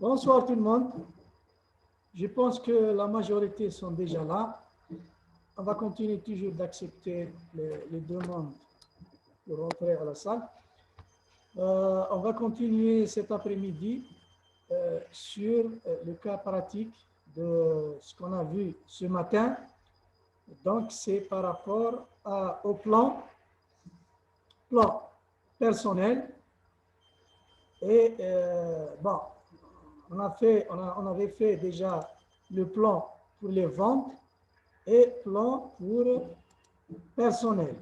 Bonsoir tout le monde. Je pense que la majorité sont déjà là. On va continuer toujours d'accepter les demandes pour rentrer à la salle. On va continuer cet après-midi sur le cas pratique de ce qu'on a vu ce matin. Donc, c'est par rapport au plan personnel. Et bon, on avait fait déjà le plan pour les ventes et plan pour personnel.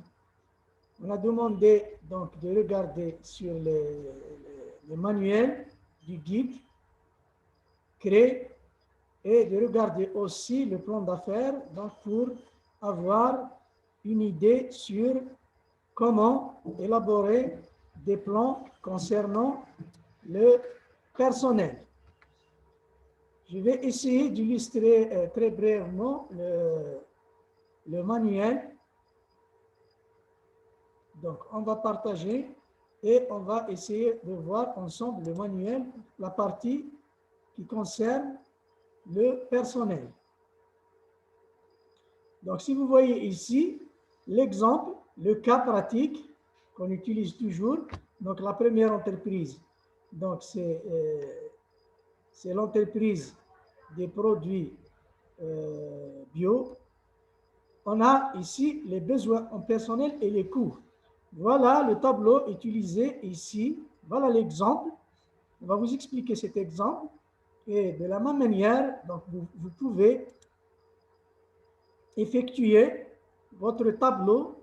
On a demandé donc de regarder sur les manuels du guide créé et de regarder aussi le plan d'affaires donc pour avoir une idée sur comment élaborer des plans concernant le personnel. Je vais essayer d'illustrer très brièvement le manuel. Donc, on va partager et on va essayer de voir ensemble le manuel, la partie qui concerne le personnel. Donc, si vous voyez ici, l'exemple, le cas pratique qu'on utilise toujours. Donc, la première entreprise, donc c'est l'entreprise des produits bio. On a ici les besoins en personnel et les coûts. Voilà le tableau utilisé ici. Voilà l'exemple. On va vous expliquer cet exemple. Et de la même manière, donc vous pouvez effectuer votre tableau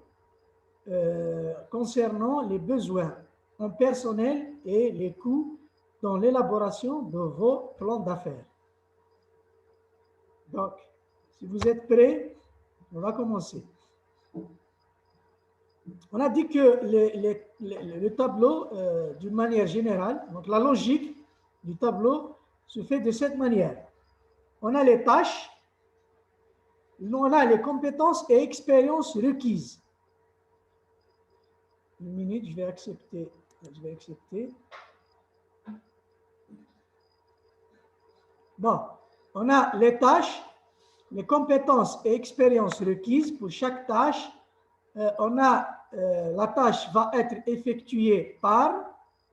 concernant les besoins en personnel et les coûts dans l'élaboration de vos plans d'affaires. Donc, si vous êtes prêts, on va commencer. On a dit que le tableau, d'une manière générale, donc la logique du tableau se fait de cette manière. On a les tâches, on a les compétences et expériences requises. Une minute, je vais accepter. Bon, on a les tâches, les compétences et expériences requises pour chaque tâche. On a la tâche va être effectuée par,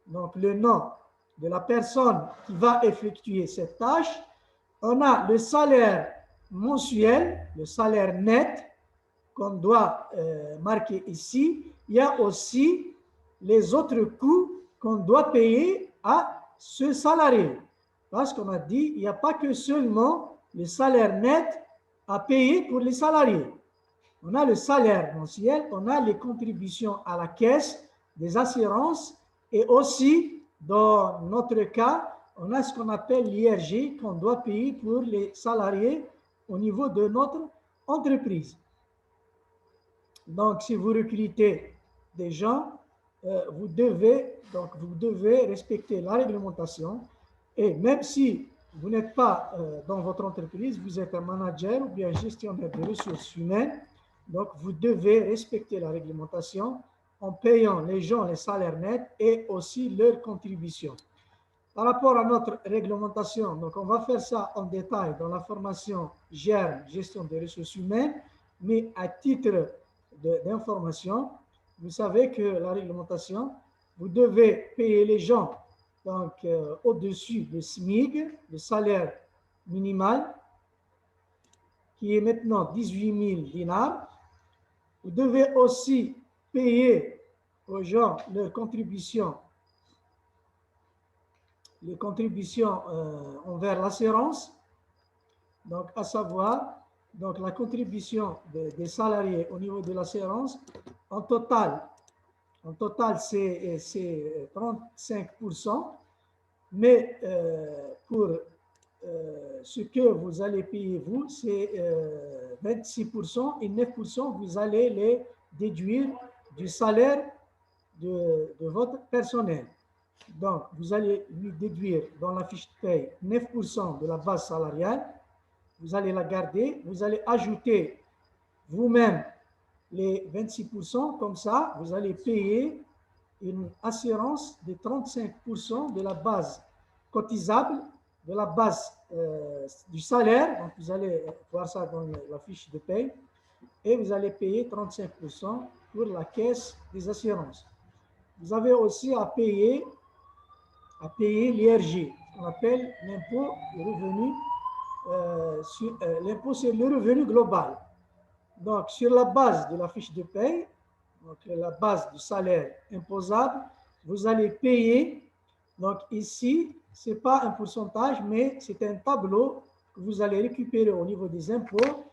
donc le nom de la personne qui va effectuer cette tâche. On a le salaire mensuel, le salaire net qu'on doit marquer ici. Il y a aussi les autres coûts qu'on doit payer à ce salarié. Parce qu'on a dit, il n'y a pas que seulement le salaire net à payer pour les salariés. On a le salaire mensuel, on a les contributions à la caisse des assurances et aussi, dans notre cas, on a ce qu'on appelle l'IRG qu'on doit payer pour les salariés au niveau de notre entreprise. Donc, si vous recrutez des gens, vous devez respecter la réglementation et même si vous n'êtes pas dans votre entreprise, vous êtes un manager ou bien gestionnaire de ressources humaines, donc vous devez respecter la réglementation en payant les gens les salaires nets et aussi leurs contributions. Par rapport à notre réglementation, donc on va faire ça en détail dans la formation GERM, gestion des ressources humaines, mais à titre d'information, vous savez que la réglementation, vous devez payer les gens donc au-dessus du SMIC, le salaire minimal, qui est maintenant 18 000 dinars. Vous devez aussi payer aux gens leurs contributions, les contributions envers l'assurance, donc à savoir donc la contribution des salariés au niveau de l'assurance, en total c'est 35%, mais pour ce que vous allez payer vous, c'est 26% et 9% vous allez les déduire du salaire de votre personnel. Donc, vous allez lui déduire dans la fiche de paye 9% de la base salariale, vous allez la garder, vous allez ajouter vous-même les 26%, comme ça, vous allez payer une assurance de 35% de la base cotisable de la base du salaire. Donc, vous allez voir ça dans la fiche de paye. Et vous allez payer 35% pour la caisse des assurances. Vous avez aussi à payer l'IRG, ce qu'on appelle l'impôt l'impôt sur le revenu global. Donc, sur la base de la fiche de paye, donc la base du salaire imposable, vous allez payer. Donc, ici, ce n'est pas un pourcentage, mais c'est un tableau que vous allez récupérer au niveau des impôts.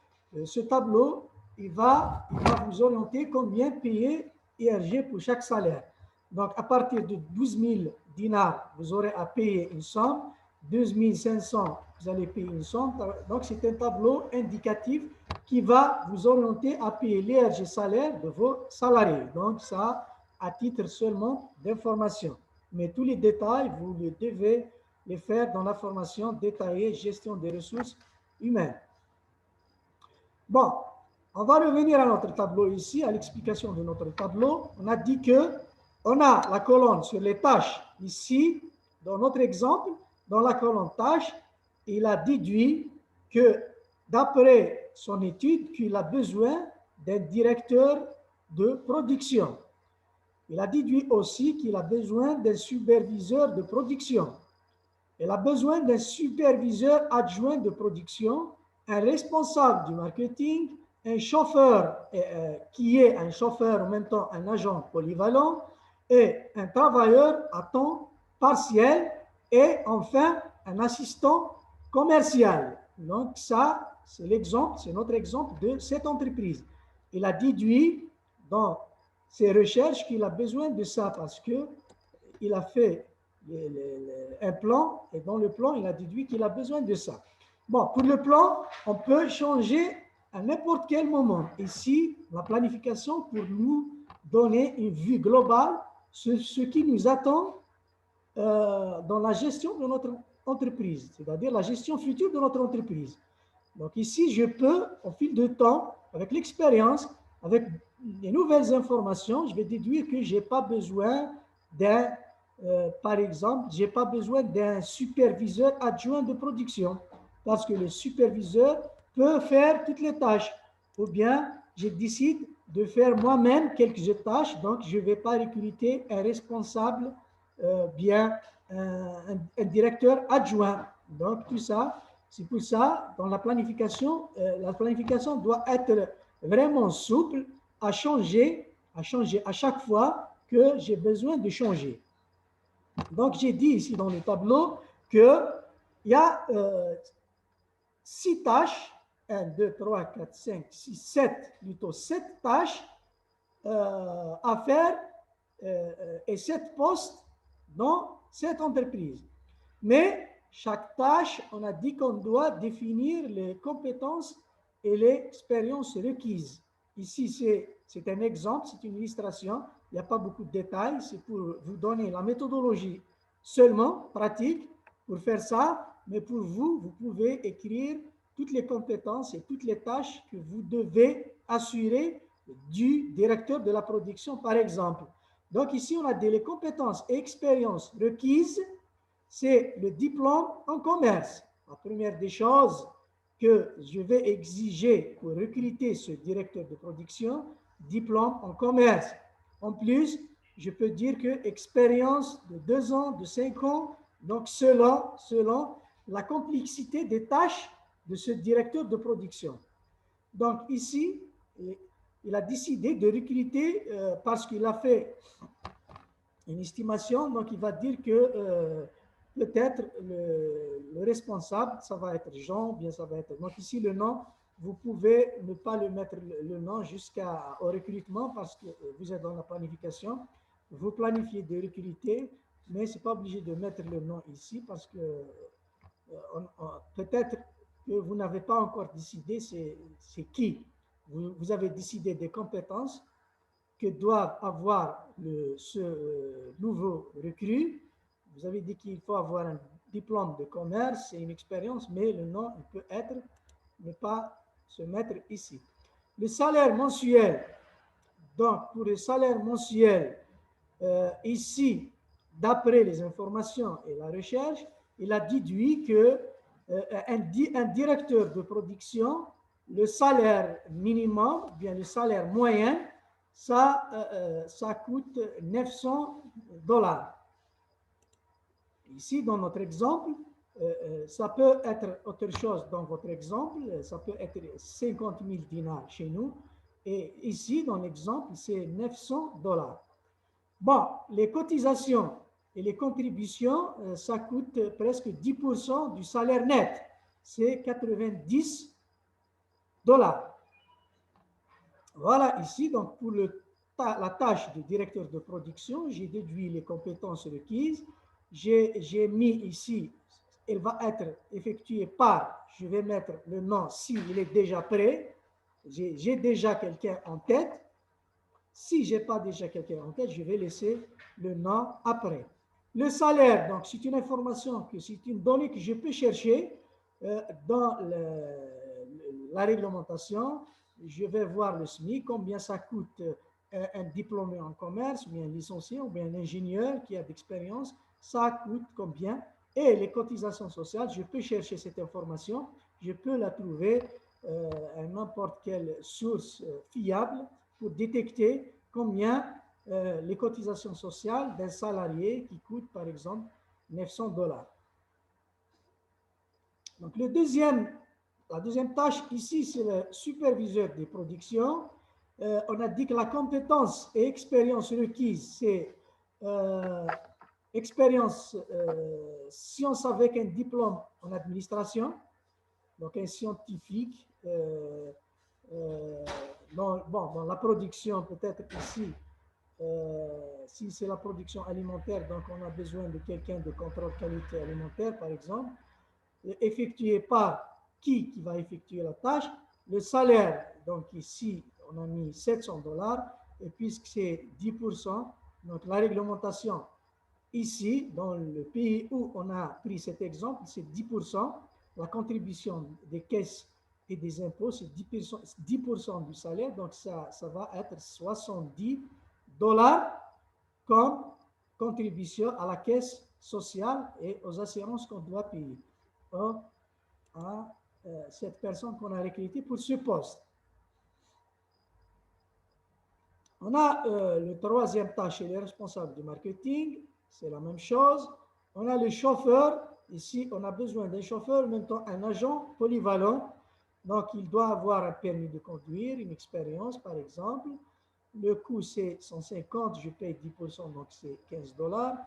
Ce tableau, il va vous orienter combien payer IRG pour chaque salaire. Donc, à partir de 12 000 dinars, vous aurez à payer une somme. 12 500, vous allez payer une somme. Donc, c'est un tableau indicatif qui va vous orienter à payer l'IRG salaire de vos salariés. Donc, ça, à titre seulement d'information. Mais tous les détails, vous devez les faire dans la formation détaillée gestion des ressources humaines. Bon, on va revenir à notre tableau ici, à l'explication de notre tableau. On a dit que on a la colonne sur les tâches ici, dans notre exemple, dans la colonne tâches, il a déduit que d'après son étude, qu'il a besoin d'un directeur de production. Il a déduit aussi qu'il a besoin d'un superviseur de production. Il a besoin d'un superviseur adjoint de production, un responsable du marketing, un chauffeur qui est un chauffeur en même temps un agent polyvalent et un travailleur à temps partiel et enfin un assistant commercial. Donc ça, c'est l'exemple, c'est notre exemple de cette entreprise. Il a déduit dans ses recherches qu'il a besoin de ça parce qu'il a fait un plan et dans le plan, il a déduit qu'il a besoin de ça. Bon, pour le plan, on peut changer à n'importe quel moment. Ici, la planification pour nous donner une vue globale sur ce qui nous attend dans la gestion de notre entreprise, c'est-à-dire la gestion future de notre entreprise. Donc ici, je peux, au fil du temps, avec l'expérience, avec les nouvelles informations, je vais déduire que je n'ai pas besoin d'un, par exemple, je n'ai pas besoin d'un superviseur adjoint de production parce que le superviseur peut faire toutes les tâches. Ou bien, je décide de faire moi-même quelques tâches, donc je ne vais pas recruter un responsable, bien un directeur adjoint. Donc tout ça, c'est pour ça, dans la planification doit être vraiment souple à changer à chaque fois que j'ai besoin de changer. Donc, j'ai dit ici dans le tableau qu'il y a 6 tâches, 1, 2, 3, 4, 5, 6, 7, plutôt 7 tâches à faire et 7 postes dans cette entreprise. Mais chaque tâche, on a dit qu'on doit définir les compétences et l'expérience requises. Ici, c'est un exemple, c'est une illustration. Il n'y a pas beaucoup de détails. C'est pour vous donner la méthodologie seulement, pratique, pour faire ça. Mais pour vous, vous pouvez écrire toutes les compétences et toutes les tâches que vous devez assurer du directeur de la production, par exemple. Donc ici, on a dit les compétences et expériences requises. C'est le diplôme en commerce. La première des choses que je vais exiger pour recruter ce directeur de production, diplôme en commerce. En plus, je peux dire que expérience de 2 ans, de 5 ans, donc selon la complexité des tâches de ce directeur de production. Donc ici, il a décidé de recruter parce qu'il a fait une estimation, donc il va dire que peut-être le responsable, ça va être Jean, bien ça va être... Donc ici, le nom, vous pouvez ne pas le mettre le nom jusqu'au recrutement parce que vous êtes dans la planification. Vous planifiez de recruter, mais ce n'est pas obligé de mettre le nom ici parce que peut-être que vous n'avez pas encore décidé c'est qui. Vous avez décidé des compétences que doivent avoir ce nouveau recrue. Vous avez dit qu'il faut avoir un diplôme de commerce et une expérience, mais le nom peut être, ne pas se mettre ici. Le salaire mensuel. Donc, pour le salaire mensuel, ici, d'après les informations et la recherche, il a déduit que un directeur de production, le salaire minimum, bien le salaire moyen, ça coûte $900. Ici, dans notre exemple, ça peut être autre chose dans votre exemple, ça peut être 50 000 dinars chez nous, et ici, dans l'exemple, c'est $900. Bon, les cotisations et les contributions, ça coûte presque 10% du salaire net, c'est $90. Voilà ici, donc pour la tâche de directeur de production, j'ai déduit les compétences requises. J'ai mis ici, elle va être effectuée par, je vais mettre le nom s'il est déjà prêt. J'ai déjà quelqu'un en tête. Si je n'ai pas déjà quelqu'un en tête, je vais laisser le nom après. Le salaire, donc c'est une information, c'est une donnée que je peux chercher dans la réglementation. Je vais voir le SMIC, combien ça coûte un diplômé en commerce, ou bien un licencié, ou bien un ingénieur qui a d'expérience, ça coûte combien. Et les cotisations sociales, je peux chercher cette information, je peux la trouver à n'importe quelle source fiable pour détecter combien les cotisations sociales d'un salarié qui coûte par exemple $900. Donc la deuxième tâche ici, c'est le superviseur des productions. On a dit que la compétence et expérience requise, c'est expérience science avec un diplôme en administration, donc un scientifique. Dans la production, peut-être ici, si c'est la production alimentaire, donc on a besoin de quelqu'un de contrôle qualité alimentaire, par exemple, effectué par qui va effectuer la tâche. Le salaire, donc ici, on a mis $700, et puisque c'est 10%, donc la réglementation, ici, dans le pays où on a pris cet exemple, c'est 10%. La contribution des caisses et des impôts, c'est 10% du salaire, donc ça va être $70 comme contribution à la caisse sociale et aux assurances qu'on doit payer à cette personne qu'on a recrutée pour ce poste. On a le troisième tâche, les responsables du marketing, c'est la même chose. On a le chauffeur, ici on a besoin d'un chauffeur, en même temps un agent polyvalent, donc il doit avoir un permis de conduire, une expérience par exemple. Le coût c'est 150, je paye 10%, donc c'est $15.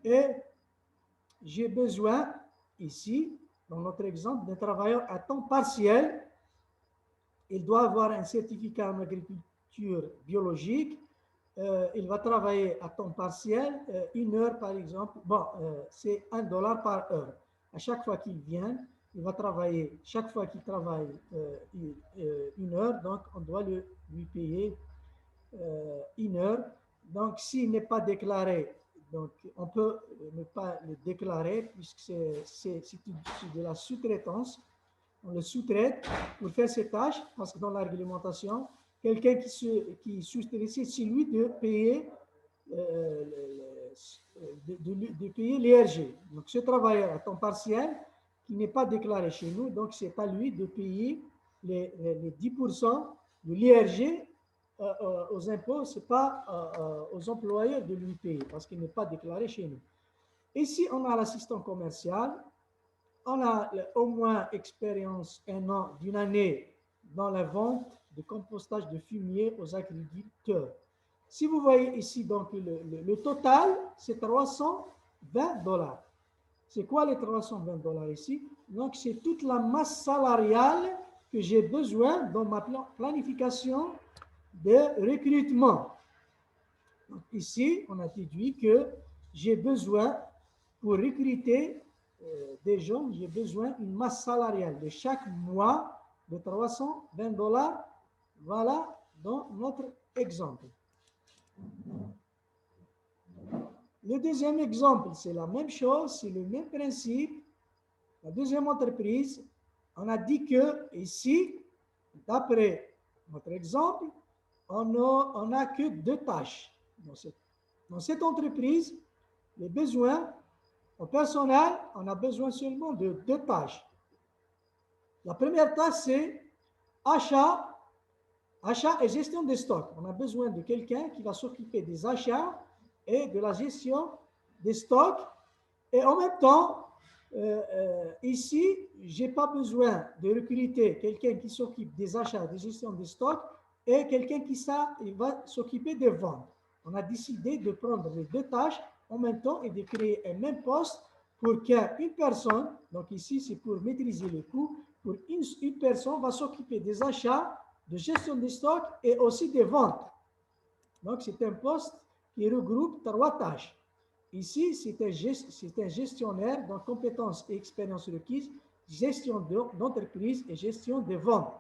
Et j'ai besoin ici, dans notre exemple, d'un travailleur à temps partiel. Il doit avoir un certificat en agriculture biologique. Il va travailler à temps partiel, 1 heure par exemple. Bon, c'est $1 par heure. À chaque fois qu'il vient, il va travailler, chaque fois qu'il travaille 1 heure, donc on doit lui payer 1 heure. Donc, s'il n'est pas déclaré, donc on peut ne pas le déclarer puisque c'est de la sous-traitance. On le sous-traite pour faire ces tâches parce que dans la réglementation, quelqu'un qui sous-traite, c'est lui de payer l'ERG. Donc, ce travailleur à temps partiel qui n'est pas déclaré chez nous, donc c'est à lui de payer les 10% de l'ERG aux impôts, ce n'est pas aux employeurs de lui payer parce qu'il n'est pas déclaré chez nous. Ici, on a l'assistant commercial. On a au moins expérience d'une année dans la vente de compostage de fumier aux agriculteurs. Si vous voyez ici, donc le total, c'est $320. C'est quoi les $320 ici? Donc, c'est toute la masse salariale que j'ai besoin dans ma planification de recrutement. Donc, ici, on a déduit que j'ai besoin, pour recruter des gens, j'ai besoin d'une masse salariale de chaque mois de $320. Voilà dans notre exemple. Le deuxième exemple, c'est la même chose, c'est le même principe. La deuxième entreprise, on a dit que ici, d'après notre exemple, on n'a que 2 tâches. Dans cette entreprise, les besoins En personnel, on a besoin seulement de 2 tâches. La première tâche, c'est achat et gestion des stocks. On a besoin de quelqu'un qui va s'occuper des achats et de la gestion des stocks. Et en même temps, ici, je n'ai pas besoin de recruter quelqu'un qui s'occupe des achats, de gestion des stocks et quelqu'un qui va s'occuper des ventes. On a décidé de prendre les 2 tâches en même temps et de créer un même poste pour qu'une personne, donc ici c'est pour maîtriser les coûts, pour une personne va s'occuper des achats, de gestion des stocks et aussi des ventes. Donc c'est un poste qui regroupe 3 tâches. Ici, c'est un gestionnaire dans compétences et expériences requises, gestion d'entreprise et gestion des ventes.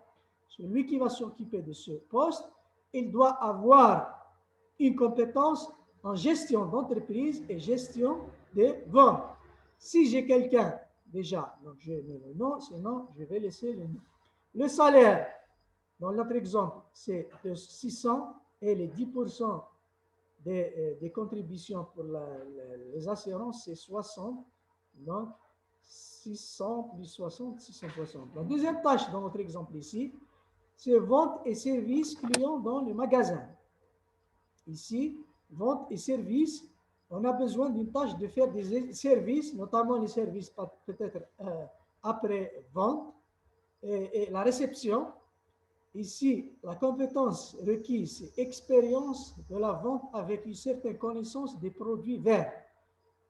Celui qui va s'occuper de ce poste, il doit avoir une compétence en gestion d'entreprise et gestion des ventes. Si j'ai quelqu'un, déjà, donc je mets le nom, sinon je vais laisser le nom. Le salaire, dans notre exemple, c'est de 600 et les 10% des contributions pour les assurances, c'est 60. Donc, 600 plus 60, 660. La deuxième tâche dans notre exemple ici, c'est vente et services clients dans le magasin. Ici, vente et services, on a besoin d'une tâche de faire des services, notamment les services peut-être après vente et la réception. Ici, la compétence requise, c'est expérience de la vente avec une certaine connaissance des produits verts.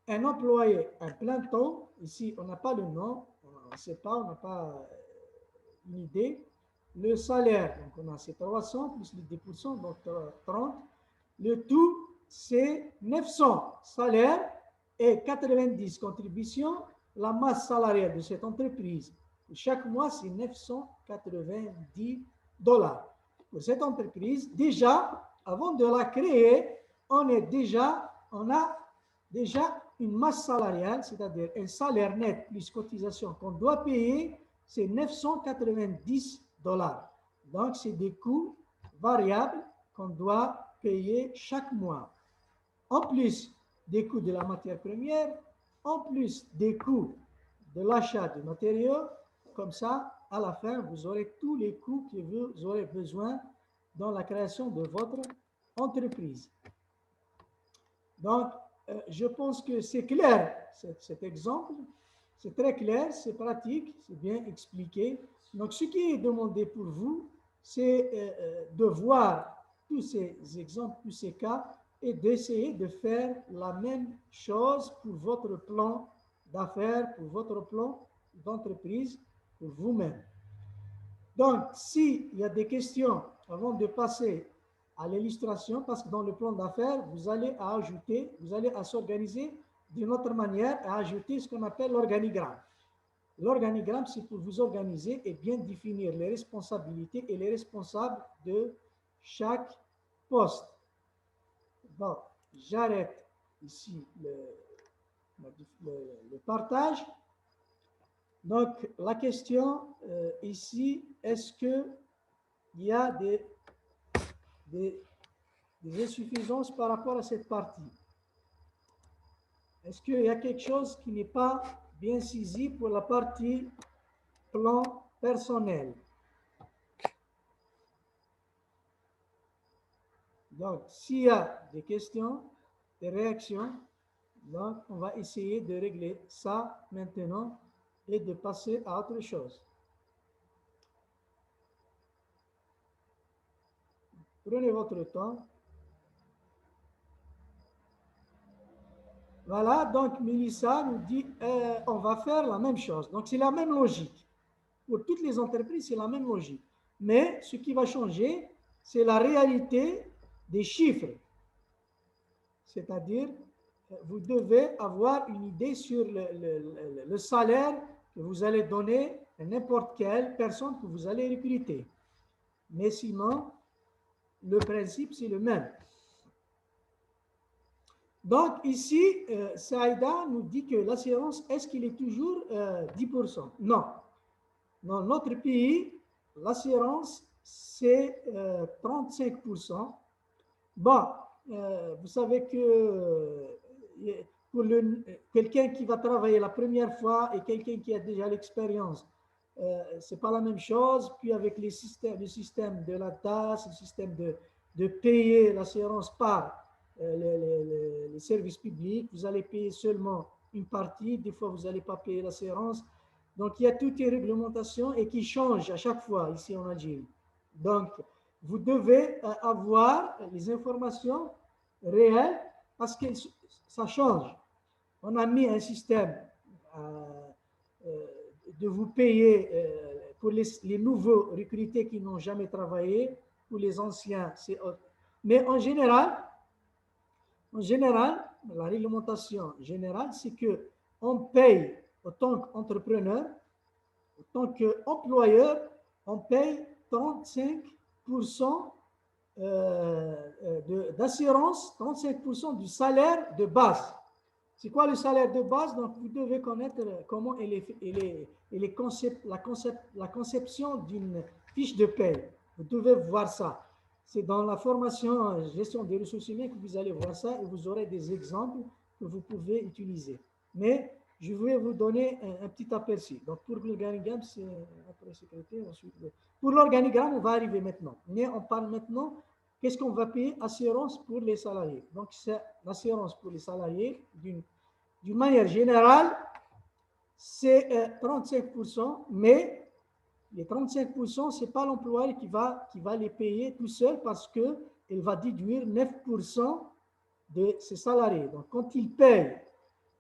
Un employé à plein temps, ici, on n'a pas le nom, on ne sait pas, on n'a pas une idée. Le salaire, donc on a ces 300 plus les 10%, donc 30. Le tout, c'est 900 salaires et 90 contributions. La masse salariale de cette entreprise, chaque mois, c'est 990 $. Pour cette entreprise, déjà, avant de la créer, on a déjà une masse salariale, c'est-à-dire un salaire net plus cotisation qu'on doit payer, c'est 990 $. Donc, c'est des coûts variables qu'on doit payer chaque mois. En plus des coûts de la matière première, en plus des coûts de l'achat de matériaux, comme ça, à la fin, vous aurez tous les coûts que vous aurez besoin dans la création de votre entreprise. Donc, je pense que c'est clair, cet exemple. C'est très clair, c'est pratique, c'est bien expliqué. Donc, ce qui est demandé pour vous, c'est de voir tous ces exemples, tous ces cas, et d'essayer de faire la même chose pour votre plan d'affaires, pour votre plan d'entreprise, pour vous-même. Donc, s'il y a des questions avant de passer à l'illustration, parce que dans le plan d'affaires, vous allez à s'organiser d'une autre manière, à ajouter ce qu'on appelle l'organigramme. L'organigramme, c'est pour vous organiser et bien définir les responsabilités et les responsables de chaque poste. Bon, j'arrête ici le partage. Donc, la question ici, est-ce qu'il y a des insuffisances par rapport à cette partie? Est-ce qu'il y a quelque chose qui n'est pas bien saisi pour la partie plan personnel? Donc, s'il y a des questions, des réactions, donc on va essayer de régler ça maintenant et de passer à autre chose. Prenez votre temps. Voilà, donc Mélissa nous dit on va faire la même chose. Donc, c'est la même logique. Pour toutes les entreprises, c'est la même logique. Mais ce qui va changer, c'est la réalité des chiffres. C'est-à-dire, vous devez avoir une idée sur le salaire que vous allez donner à n'importe quelle personne que vous allez recruter. Mais sinon, le principe, c'est le même. Donc, ici, Saïda nous dit que l'assurance, est-ce qu'il est toujours 10%? Non. Dans notre pays, l'assurance, c'est 35%. Bon, vous savez que pour quelqu'un qui va travailler la première fois et quelqu'un qui a déjà l'expérience. Ce n'est pas la même chose. Puis avec le système de la taxe, le système de payer l'assurance par les services publics, vous allez payer seulement une partie. Des fois, vous n'allez pas payer l'assurance. Donc, il y a toutes les réglementations et qui changent à chaque fois ici en Algérie. Donc, vous devez avoir les informations réelles parce que ça change. On a mis un système de vous payer pour les nouveaux recrutés qui n'ont jamais travaillé, pour les anciens, c'est autre. Mais en général, la réglementation générale, c'est qu'on paye en tant qu'entrepreneur, en tant qu'employeur, on paye 35% d'assurance, 35% du salaire de base. C'est quoi le salaire de base? Donc, vous devez connaître comment la conception d'une fiche de paie. Vous devez voir ça. C'est dans la formation gestion des ressources humaines que vous allez voir ça et vous aurez des exemples que vous pouvez utiliser. Mais je vais vous donner un petit aperçu. Donc, pour l'organigramme, c'est après sécurité. Ensuite, pour l'organigramme, on va arriver maintenant. Mais on parle maintenant, qu'est-ce qu'on va payer? Assurance pour les salariés. Donc, c'est l'assurance pour les salariés d'une manière générale, c'est 35%, mais les 35%, ce n'est pas l'employeur qui va les payer tout seul parce qu'il va déduire 9% de ses salariés. Donc, quand il paye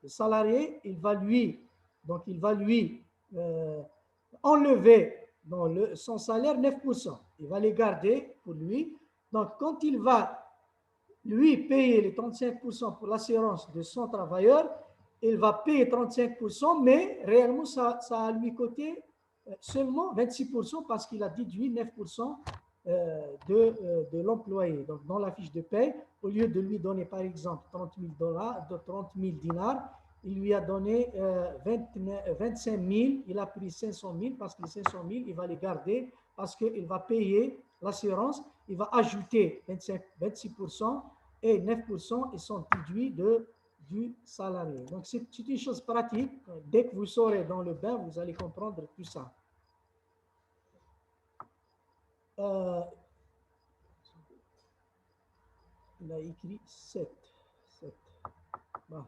le salarié, il va lui enlever dans son salaire 9%. Il va les garder pour lui. Donc, quand il va lui payer les 35% pour l'assurance de son travailleur, il va payer 35%, mais réellement, ça a lui coûté seulement 26% parce qu'il a déduit 9% de l'employé. Donc, dans la fiche de paie, au lieu de lui donner, par exemple, 30 000 dinars, il lui a donné 25 000, il a pris 500 000 parce que les 500 000, il va les garder parce qu'il va payer l'assurance, il va ajouter 26% et 9%, ils sont déduits du salarié. Donc, c'est une chose pratique. Dès que vous serez dans le bain, vous allez comprendre tout ça. Il a écrit 7. Bon.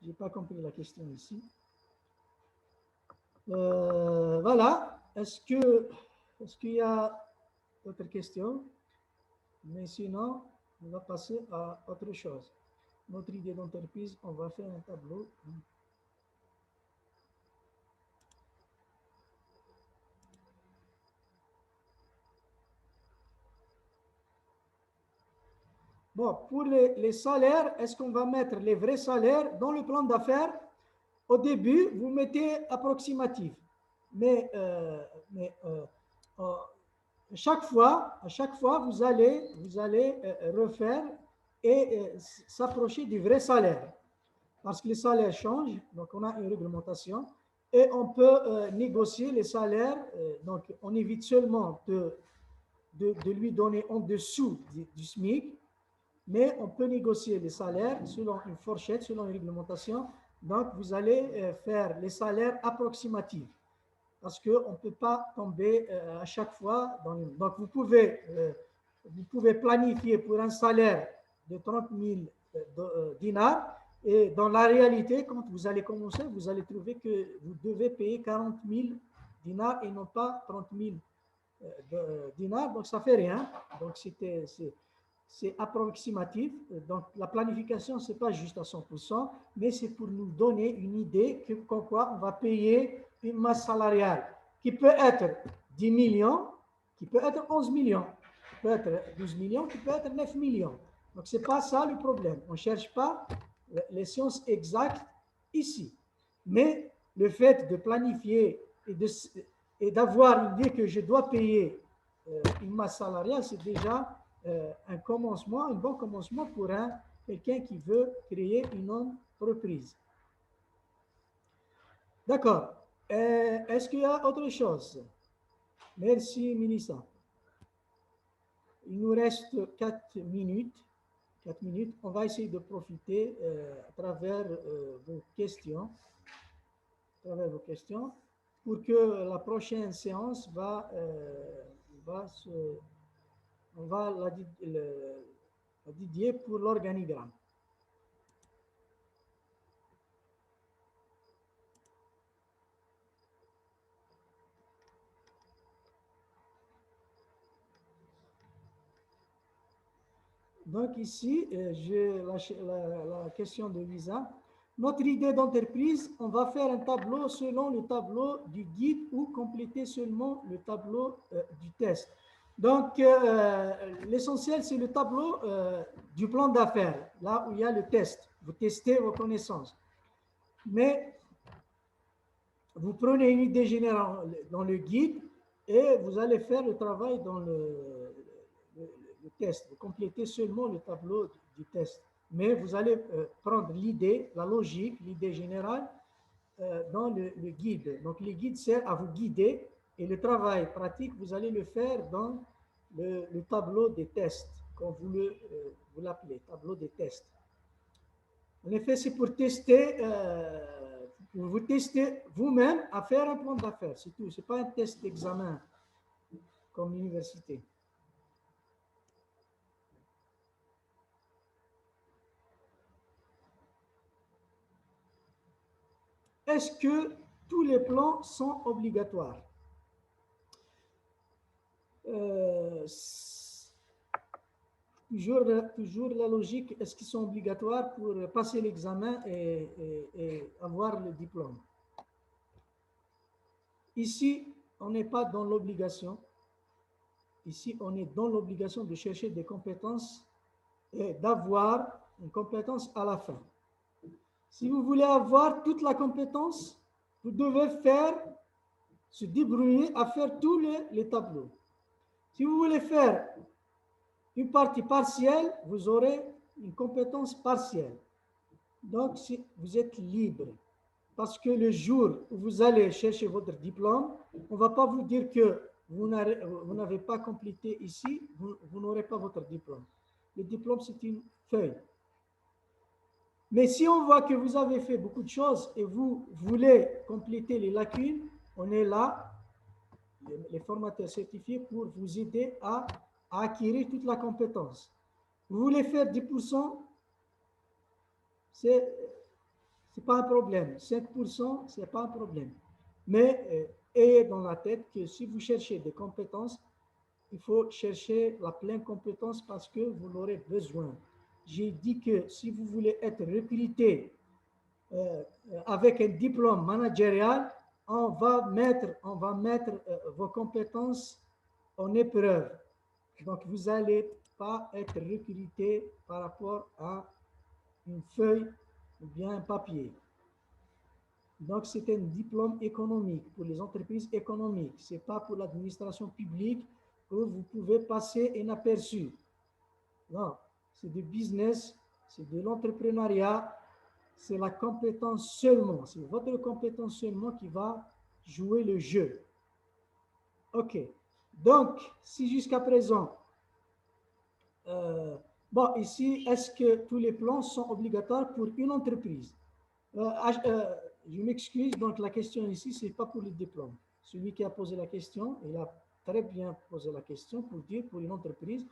Je n'ai pas compris la question ici. Voilà. Est-ce qu'il y a d'autres questions? Mais sinon, on va passer à autre chose. Notre idée d'entreprise, on va faire un tableau. Bon, pour les salaires, est-ce qu'on va mettre les vrais salaires dans le plan d'affaires? Au début, vous mettez approximatif. Mais à chaque fois, vous allez refaire et s'approcher du vrai salaire. Parce que les salaires changent, donc on a une réglementation et on peut négocier les salaires. Donc, on évite seulement de lui donner en dessous du SMIC, mais on peut négocier les salaires selon une fourchette, selon une réglementation. Donc, vous allez faire les salaires approximatifs parce qu'on ne peut pas tomber à chaque fois. Donc, vous pouvez planifier pour un salaire de 30 000 dinars et dans la réalité, quand vous allez commencer, vous allez trouver que vous devez payer 40 000 dinars et non pas 30 000 dinars. Donc, ça ne fait rien. Donc, c'est approximatif. Donc, la planification, ce n'est pas juste à 100%, mais c'est pour nous donner une idée que quoi on va payer une masse salariale qui peut être 10 millions, qui peut être 11 millions, qui peut être 12 millions, qui peut être 9 millions. Donc, ce n'est pas ça le problème. On ne cherche pas les sciences exactes ici. Mais le fait de planifier et d'avoir une idée que je dois payer une masse salariale, c'est déjà un bon commencement pour quelqu'un qui veut créer une entreprise. D'accord. Est-ce qu'il y a autre chose? Merci, Mélissa. Il nous reste 4 minutes. 4 minutes. On va essayer de profiter à travers vos questions. Pour que la prochaine séance on va la dédier pour l'organigramme. Donc ici, j'ai la question de visa. Notre idée d'entreprise, on va faire un tableau selon le tableau du guide ou compléter seulement le tableau du test. Donc, l'essentiel, c'est le tableau du plan d'affaires, là où il y a le test. Vous testez vos connaissances. Mais vous prenez une idée générale dans le guide et vous allez faire le travail dans le test. Vous complétez seulement le tableau du test. Mais vous allez prendre l'idée, la logique, l'idée générale dans le guide. Donc, le guide sert à vous guider et le travail pratique, vous allez le faire dans le tableau des tests, comme vous l'appelez, tableau des tests. En effet, c'est pour tester, vous testez vous-même à faire un plan d'affaires, c'est tout. Ce n'est pas un test d'examen comme l'université. Est-ce que tous les plans sont obligatoires? Toujours la logique, est-ce qu'ils sont obligatoires pour passer l'examen et avoir le diplôme? Ici, on n'est pas dans l'obligation. Ici, on est dans l'obligation de chercher des compétences et d'avoir une compétence à la fin. Si vous voulez avoir toute la compétence, vous devez se débrouiller à faire tous les tableaux. Si vous voulez faire une partie partielle, vous aurez une compétence partielle. Donc, vous êtes libre. Parce que le jour où vous allez chercher votre diplôme, on ne va pas vous dire que vous n'avez pas complété ici, vous n'aurez pas votre diplôme. Le diplôme, c'est une feuille. Mais si on voit que vous avez fait beaucoup de choses et vous voulez compléter les lacunes, on est là, les formateurs certifiés, pour vous aider à acquérir toute la compétence. Vous voulez faire 10%, c'est pas un problème. 5%, ce n'est pas un problème. Mais ayez dans la tête que si vous cherchez des compétences, il faut chercher la pleine compétence parce que vous l'aurez besoin. J'ai dit que si vous voulez être recruté avec un diplôme managérial, on va mettre vos compétences en épreuve. Donc, vous n'allez pas être recruté par rapport à une feuille ou bien un papier. Donc, c'est un diplôme économique pour les entreprises économiques. Ce n'est pas pour l'administration publique où vous pouvez passer inaperçu. Non, c'est du business, c'est de l'entrepreneuriat, c'est la compétence seulement. C'est votre compétence seulement qui va jouer le jeu. OK. Donc, si jusqu'à présent, bon, ici, est-ce que tous les plans sont obligatoires pour une entreprise? Je m'excuse, donc la question ici, ce n'est pas pour le diplôme. Celui qui a posé la question, il a très bien posé la question pour dire pour une entreprise.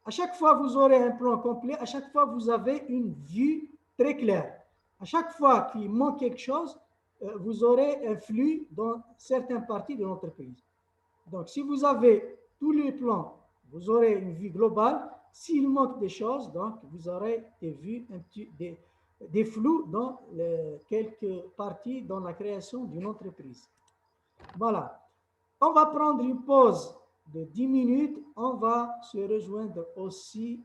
À chaque fois, vous aurez un plan complet. À chaque fois, vous avez une vue très claire. À chaque fois qu'il manque quelque chose, vous aurez un flux dans certaines parties de l'entreprise. Donc, si vous avez tous les plans, vous aurez une vue globale. S'il manque des choses, donc, vous aurez des vues, des flous dans quelques parties dans la création d'une entreprise. Voilà. On va prendre une pause de 10 minutes. On va se rejoindre aussi